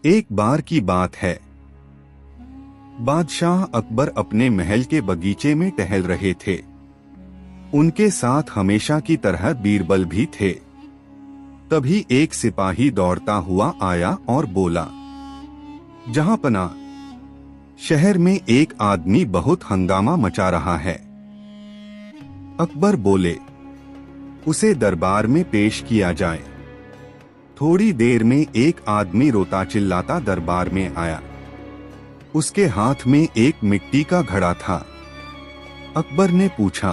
एक बार की बात है। बादशाह अकबर अपने महल के बगीचे में टहल रहे थे। उनके साथ हमेशा की तरह बीरबल भी थे। तभी एक सिपाही दौड़ता हुआ आया और बोला, जहांपनाह, शहर में एक आदमी बहुत हंगामा मचा रहा है। अकबर बोले, उसे दरबार में पेश किया जाए। थोड़ी देर में एक आदमी रोता चिल्लाता दरबार में आया। उसके हाथ में एक मिट्टी का घड़ा था। अकबर ने पूछा,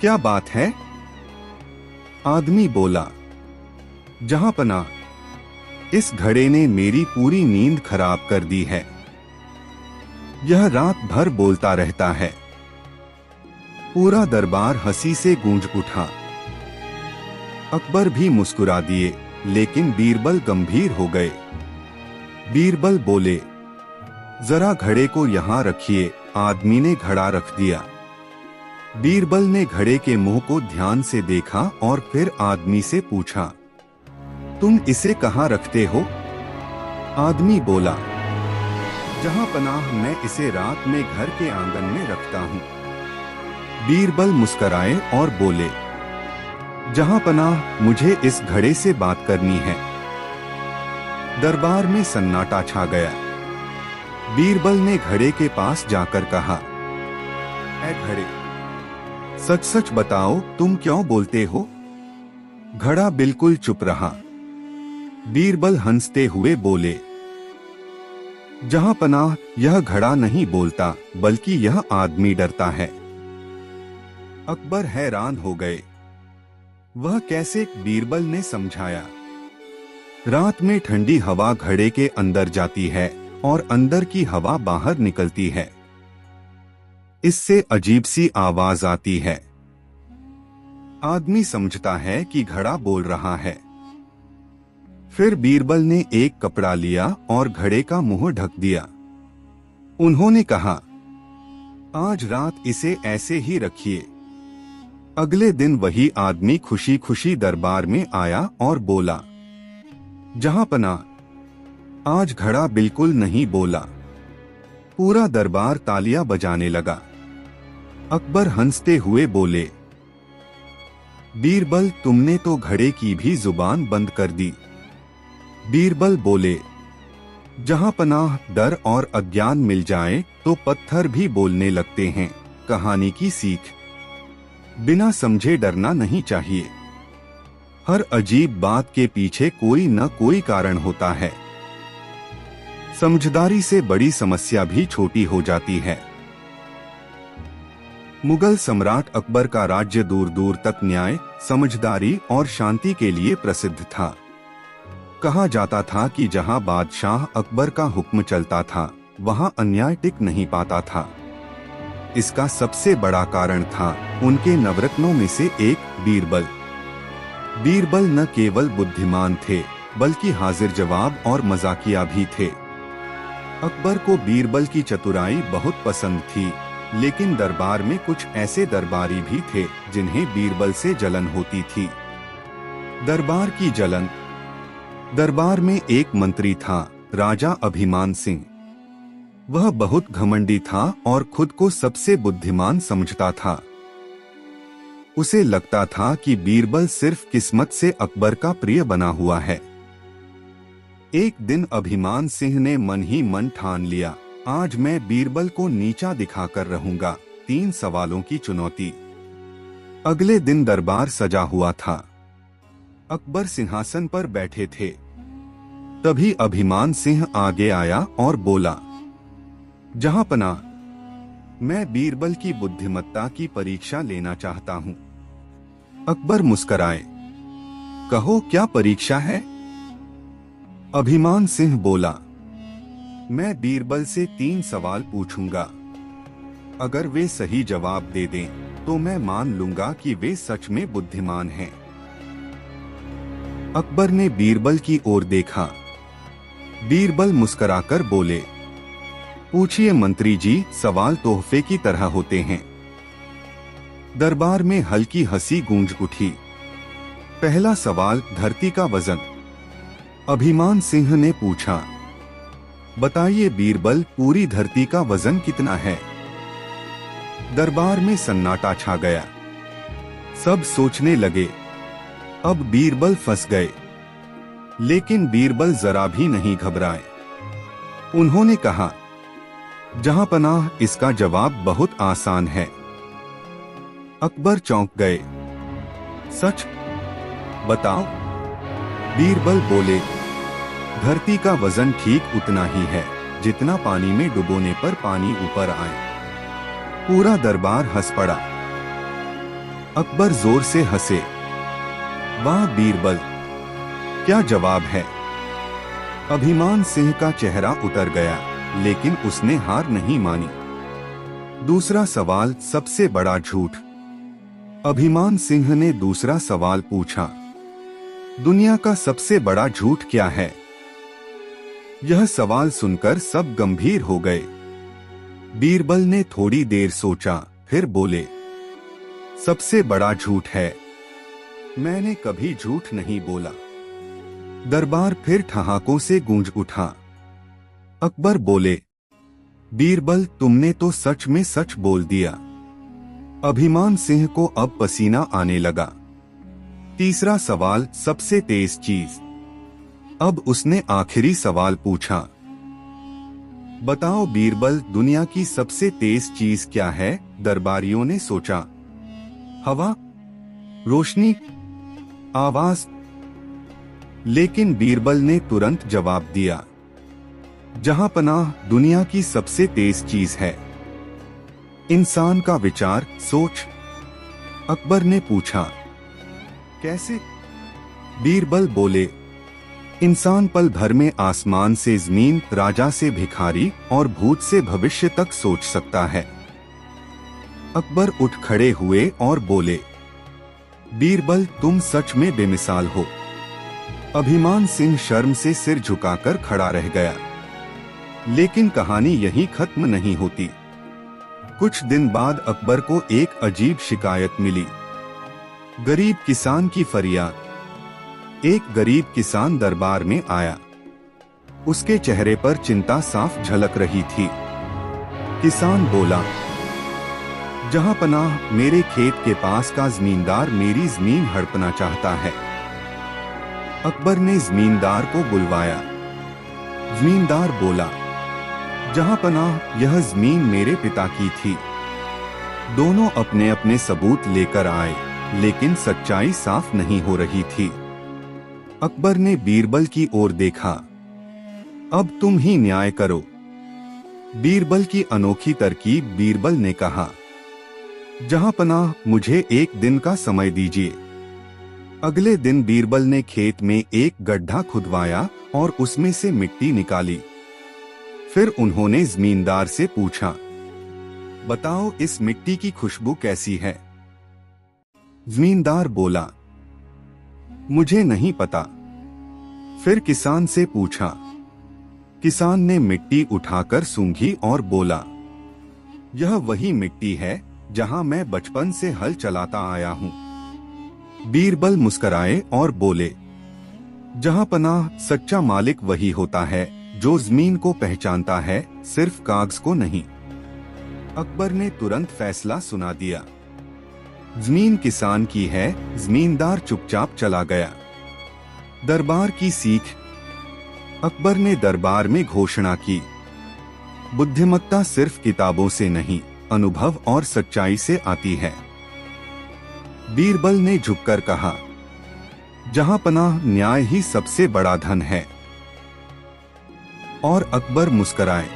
क्या बात है? आदमी बोला, जहांपनाह, इस घड़े ने मेरी पूरी नींद खराब कर दी है। यह रात भर बोलता रहता है। पूरा दरबार हंसी से गूंज उठा। अकबर भी मुस्कुरा दिए, लेकिन बीरबल गंभीर हो गए। बीरबल बोले, जरा घड़े को यहाँ रखिए। आदमी ने घड़ा रख दिया। बीरबल ने घड़े के मुंह को ध्यान से देखा और फिर आदमी से पूछा, तुम इसे कहाँ रखते हो? आदमी बोला, जहांपनाह, मैं इसे रात में घर के आंगन में रखता हूँ। बीरबल मुस्कराए और बोले, जहांपनाह, मुझे इस घड़े से बात करनी है। दरबार में सन्नाटा छा गया। बीरबल ने घड़े के पास जाकर कहा, ऐ घड़े, सच सच बताओ, तुम क्यों बोलते हो? घड़ा बिल्कुल चुप रहा। बीरबल हंसते हुए बोले, जहांपनाह, यह घड़ा नहीं बोलता, बल्कि यह आदमी डरता है। अकबर हैरान हो गए। वह कैसे? बीरबल ने समझाया, रात में ठंडी हवा घड़े के अंदर जाती है और अंदर की हवा बाहर निकलती है। इससे अजीब सी आवाज आती है। आदमी समझता है कि घड़ा बोल रहा है। फिर बीरबल ने एक कपड़ा लिया और घड़े का मुंह ढक दिया। उन्होंने कहा, आज रात इसे ऐसे ही रखिए। अगले दिन वही आदमी खुशी खुशी दरबार में आया और बोला, जहांपनाह, आज घड़ा बिल्कुल नहीं बोला। पूरा दरबार तालियां बजाने लगा। अकबर हंसते हुए बोले, बीरबल, तुमने तो घड़े की भी जुबान बंद कर दी। बीरबल बोले, जहांपनाह, डर और अज्ञान मिल जाए तो पत्थर भी बोलने लगते हैं। कहानी की सीख, बिना समझे डरना नहीं चाहिए। हर अजीब बात के पीछे कोई न कोई कारण होता है। समझदारी से बड़ी समस्या भी छोटी हो जाती है। मुगल सम्राट अकबर का राज्य दूर दूर तक न्याय, समझदारी और शांति के लिए प्रसिद्ध था। कहा जाता था कि जहां बादशाह अकबर का हुक्म चलता था, वहां अन्याय टिक नहीं पाता था। इसका सबसे बड़ा कारण था उनके नवरत्नों में से एक बीरबल। बीरबल न केवल बुद्धिमान थे, बल्कि हाजिर जवाब और मजाकिया भी थे। अकबर को बीरबल की चतुराई बहुत पसंद थी, लेकिन दरबार में कुछ ऐसे दरबारी भी थे जिन्हें बीरबल से जलन होती थी। दरबार की जलन। दरबार में एक मंत्री था, राजा अभिमान सिंह। वह बहुत घमंडी था और खुद को सबसे बुद्धिमान समझता था। उसे लगता था कि बीरबल सिर्फ किस्मत से अकबर का प्रिय बना हुआ है। एक दिन अभिमान सिंह ने मन ही मन ठान लिया, आज मैं बीरबल को नीचा दिखाकर रहूंगा। 3 सवालों की चुनौती। अगले दिन दरबार सजा हुआ था। अकबर सिंहासन पर बैठे थे। तभी अभिमान सिंह आगे आया और बोला, जहांपनाह, मैं बीरबल की बुद्धिमत्ता की परीक्षा लेना चाहता हूँ। अकबर मुस्कराए, कहो, क्या परीक्षा है? अभिमान सिंह बोला, मैं बीरबल से 3 सवाल पूछूंगा। अगर वे सही जवाब दे दें तो मैं मान लूंगा कि वे सच में बुद्धिमान हैं। अकबर ने बीरबल की ओर देखा। बीरबल मुस्कुराकर बोले, पूछिए मंत्री जी, सवाल तोहफे की तरह होते हैं। दरबार में हल्की हंसी गूंज उठी। पहला सवाल, धरती का वजन। अभिमान सिंह ने पूछा, बताइए बीरबल, पूरी धरती का वजन कितना है? दरबार में सन्नाटा छा गया। सब सोचने लगे, अब बीरबल फंस गए। लेकिन बीरबल जरा भी नहीं घबराए। उन्होंने कहा, जहां पनाह, इसका जवाब बहुत आसान है। अकबर चौंक गए। सच बताओ? बीरबल बोले, धरती का वजन ठीक उतना ही है जितना पानी में डुबोने पर पानी ऊपर आए। पूरा दरबार हंस पड़ा। अकबर जोर से हंसे। वाह बीरबल, क्या जवाब है। अभिमान सिंह का चेहरा उतर गया, लेकिन उसने हार नहीं मानी। दूसरा सवाल, सबसे बड़ा झूठ। अभिमान सिंह ने दूसरा सवाल पूछा, दुनिया का सबसे बड़ा झूठ क्या है? यह सवाल सुनकर सब गंभीर हो गए। बीरबल ने थोड़ी देर सोचा, फिर बोले, सबसे बड़ा झूठ है, मैंने कभी झूठ नहीं बोला। दरबार फिर ठहाकों से गूंज उठा। अकबर बोले, बीरबल, तुमने तो सच में सच बोल दिया। अभिमान सिंह को अब पसीना आने लगा। तीसरा सवाल, सबसे तेज चीज। अब उसने आखिरी सवाल पूछा, बताओ बीरबल, दुनिया की सबसे तेज चीज क्या है? दरबारियों ने सोचा, हवा, रोशनी, आवाज। लेकिन बीरबल ने तुरंत जवाब दिया, जहां पनाह, दुनिया की सबसे तेज चीज है इंसान का विचार, सोच। अकबर ने पूछा, कैसे? बीरबल बोले, इंसान पल भर में आसमान से जमीन, राजा से भिखारी और भूत से भविष्य तक सोच सकता है। अकबर उठ खड़े हुए और बोले, बीरबल, तुम सच में बेमिसाल हो। अभिमान सिंह शर्म से सिर झुकाकर खड़ा रह गया। लेकिन कहानी यहीं खत्म नहीं होती। कुछ दिन बाद अकबर को एक अजीब शिकायत मिली। गरीब किसान की फरियाद। एक गरीब किसान दरबार में आया। उसके चेहरे पर चिंता साफ झलक रही थी। किसान बोला, जहां पनाह, मेरे खेत के पास का जमींदार मेरी जमीन हड़पना चाहता है। अकबर ने जमींदार को बुलवाया। जमींदार बोला, जहां पनाह, यह जमीन मेरे पिता की थी। दोनों अपने अपने सबूत लेकर आए, लेकिन सच्चाई साफ नहीं हो रही थी। अकबर ने बीरबल की ओर देखा। अब तुम ही न्याय करो। बीरबल की अनोखी तरकीब। बीरबल ने कहा, जहां पनाह, मुझे एक दिन का समय दीजिए। अगले दिन बीरबल ने खेत में एक गड्ढा खुदवाया और उसमें से मिट्टी निकाली। फिर उन्होंने जमींदार से पूछा, बताओ इस मिट्टी की खुशबू कैसी है? जमींदार बोला, मुझे नहीं पता। फिर किसान से पूछा। किसान ने मिट्टी उठाकर सूंघी और बोला, यह वही मिट्टी है जहां मैं बचपन से हल चलाता आया हूं। बीरबल मुस्कराए और बोले, जहां पनाह, सच्चा मालिक वही होता है जो जमीन को पहचानता है, सिर्फ कागज को नहीं। अकबर ने तुरंत फैसला सुना दिया, जमीन किसान की है। जमींदार चुपचाप चला गया। दरबार की सीख। अकबर ने दरबार में घोषणा की, बुद्धिमत्ता सिर्फ किताबों से नहीं, अनुभव और सच्चाई से आती है। बीरबल ने झुककर कहा, जहां पनाह, न्याय ही सबसे बड़ा धन है। और अकबर मुस्कराए,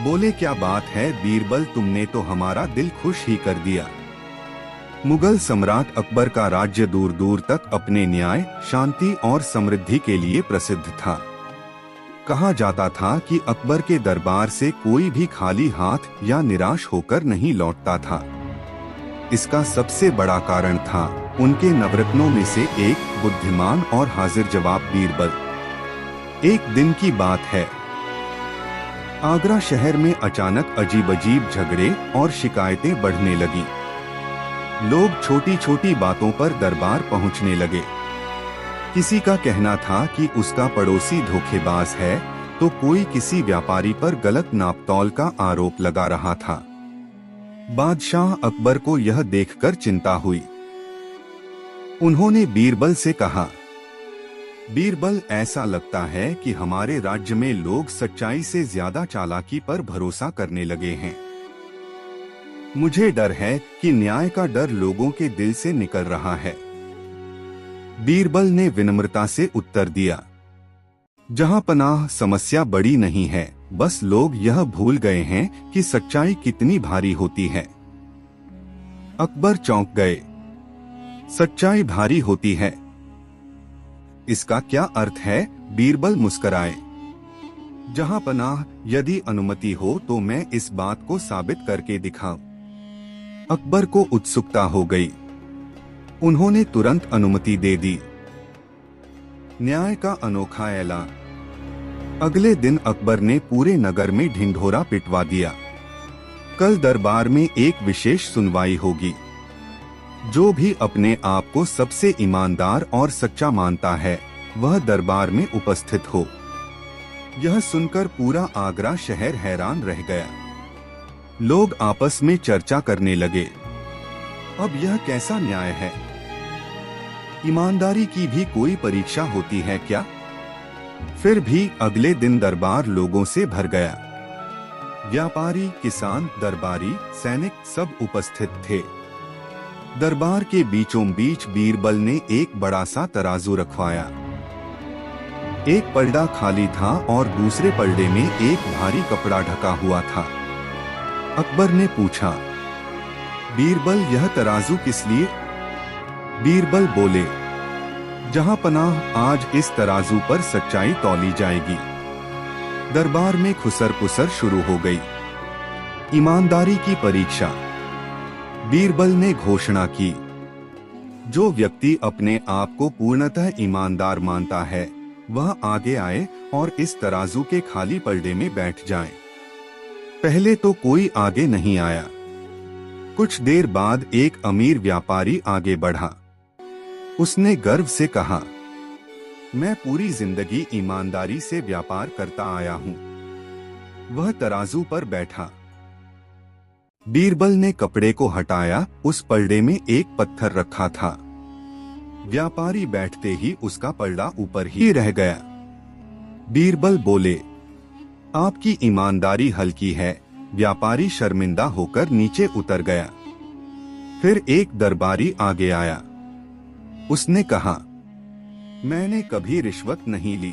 बोले, क्या बात है बीरबल, तुमने तो हमारा दिल खुश ही कर दिया। मुगल सम्राट अकबर का राज्य दूर दूर तक अपने न्याय, शांति और समृद्धि के लिए प्रसिद्ध था। कहा जाता था कि अकबर के दरबार से कोई भी खाली हाथ या निराश होकर नहीं लौटता था। इसका सबसे बड़ा कारण था उनके नवरत्नों में से एक, बुद्धिमान और हाजिर जवाब बीरबल। एक दिन की बात है, आगरा शहर में अचानक अजीब झगड़े और शिकायतें बढ़ने लगी। लोग छोटी छोटी बातों पर दरबार पहुंचने लगे। किसी का कहना था कि उसका पड़ोसी धोखेबाज है, तो कोई किसी व्यापारी पर गलत नापतोल का आरोप लगा रहा था। बादशाह अकबर को यह देखकर चिंता हुई। उन्होंने बीरबल से कहा, बीरबल, ऐसा लगता है कि हमारे राज्य में लोग सच्चाई से ज्यादा चालाकी पर भरोसा करने लगे हैं। मुझे डर है कि न्याय का डर लोगों के दिल से निकल रहा है। बीरबल ने विनम्रता से उत्तर दिया, जहां पनाह, समस्या बड़ी नहीं है, बस लोग यह भूल गए हैं कि सच्चाई कितनी भारी होती है। अकबर चौंक गए। सच्चाई भारी होती है, इसका क्या अर्थ है? बीरबल मुस्कराए। जहां पनाह, यदि अनुमति हो तो मैं इस बात को साबित करके दिखाऊं। अकबर को उत्सुकता हो गई। उन्होंने तुरंत अनुमति दे दी। न्याय का अनोखा ऐलान। अगले दिन अकबर ने पूरे नगर में ढिंढोरा पिटवा दिया। कल दरबार में एक विशेष सुनवाई होगी। जो भी अपने आप को सबसे ईमानदार और सच्चा मानता है, वह दरबार में उपस्थित हो। यह सुनकर पूरा आगरा शहर हैरान रह गया। लोग आपस में चर्चा करने लगे, अब यह कैसा न्याय है? ईमानदारी की भी कोई परीक्षा होती है क्या? फिर भी अगले दिन दरबार लोगों से भर गया। व्यापारी, किसान, दरबारी, सैनिक सब उपस्थित थे। दरबार के बीचों बीच बीरबल ने एक बड़ा सा तराजू रखवाया। एक पलड़ा खाली था और दूसरे पलड़े में एक भारी कपड़ा ढका हुआ था। अकबर ने पूछा, बीरबल, यह तराजू किस लिए? बीरबल बोले, जहां पनाह, आज इस तराजू पर सच्चाई तौली जाएगी। दरबार में खुसर पुसर शुरू हो गई। ईमानदारी की परीक्षा। बीरबल ने घोषणा की, जो व्यक्ति अपने आप को पूर्णतः ईमानदार मानता है, वह आगे आए और इस तराजू के खाली पलड़े में बैठ जाए। पहले तो कोई आगे नहीं आया। कुछ देर बाद एक अमीर व्यापारी आगे बढ़ा। उसने गर्व से कहा, मैं पूरी जिंदगी ईमानदारी से व्यापार करता आया हूं। वह तराजू पर बैठा। बीरबल ने कपड़े को हटाया। उस पलड़े में एक पत्थर रखा था। व्यापारी बैठते ही उसका पलड़ा ऊपर ही रह गया। बीरबल बोले, आपकी ईमानदारी हल्की है। व्यापारी शर्मिंदा होकर नीचे उतर गया। फिर एक दरबारी आगे आया। उसने कहा, मैंने कभी रिश्वत नहीं ली।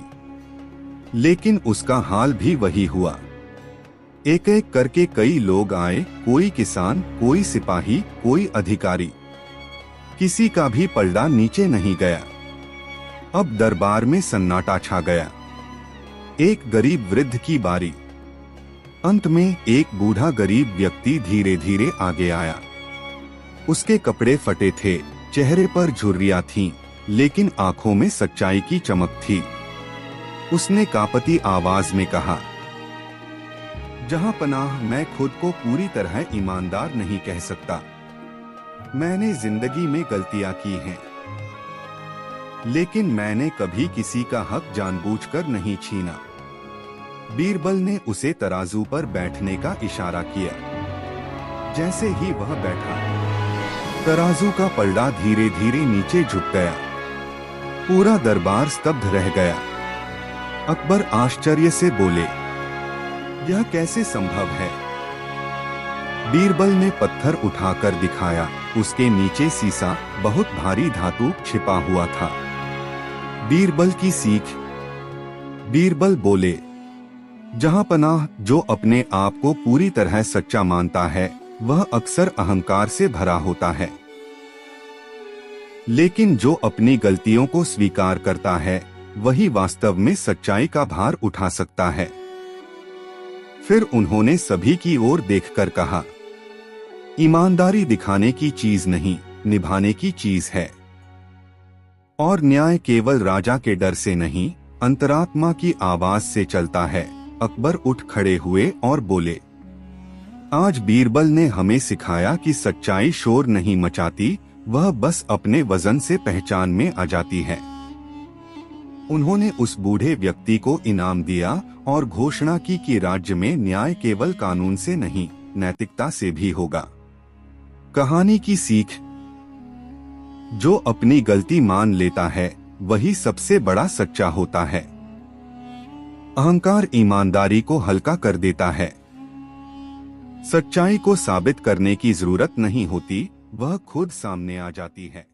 लेकिन उसका हाल भी वही हुआ। एक एक करके कई लोग आए, कोई किसान, कोई सिपाही, कोई अधिकारी। किसी का भी पलड़ा नीचे नहीं गया। अब दरबार में सन्नाटा छा गया। एक गरीब वृद्ध की बारी। अंत में एक बूढ़ा गरीब व्यक्ति धीरे धीरे आगे आया। उसके कपड़े फटे थे, चेहरे पर झुर्रियां थीं, लेकिन आंखों में सच्चाई की चमक थी। उसने कांपती आवाज में कहा, जहां पनाह, मैं खुद को पूरी तरह ईमानदार नहीं कह सकता। मैंने जिंदगी में गलतियां की हैं, लेकिन मैंने कभी किसी का हक जानबूझकर नहीं छीना। बीरबल ने उसे तराजू पर बैठने का इशारा किया। जैसे ही वह बैठा, तराजू का पलड़ा धीरे धीरे नीचे झुक गया। पूरा दरबार स्तब्ध रह गया। अकबर आश्चर्य से बोले, यह कैसे संभव है? बीरबल ने पत्थर उठाकर दिखाया। उसके नीचे सीसा, बहुत भारी धातु छिपा हुआ था। बीरबल की सीख। बीरबल बोले, जहां पनाह, जो अपने आप को पूरी तरह सच्चा मानता है, वह अक्सर अहंकार से भरा होता है। लेकिन जो अपनी गलतियों को स्वीकार करता है, वही वास्तव में सच्चाई का भार उठा सकता है। फिर उन्होंने सभी की ओर देखकर कहा, ईमानदारी दिखाने की चीज नहीं, निभाने की चीज है। और न्याय केवल राजा के डर से नहीं, अंतरात्मा की आवाज से चलता है। अकबर उठ खड़े हुए और बोले, आज बीरबल ने हमें सिखाया कि सच्चाई शोर नहीं मचाती, वह बस अपने वजन से पहचान में आ जाती है। उन्होंने उस बूढ़े व्यक्ति को इनाम दिया और घोषणा की कि राज्य में न्याय केवल कानून से नहीं, नैतिकता से भी होगा। कहानी की सीख: जो अपनी गलती मान लेता है वही सबसे बड़ा सच्चा होता है। अहंकार ईमानदारी को हल्का कर देता है। सच्चाई को साबित करने की जरूरत नहीं होती, वह खुद सामने आ जाती है।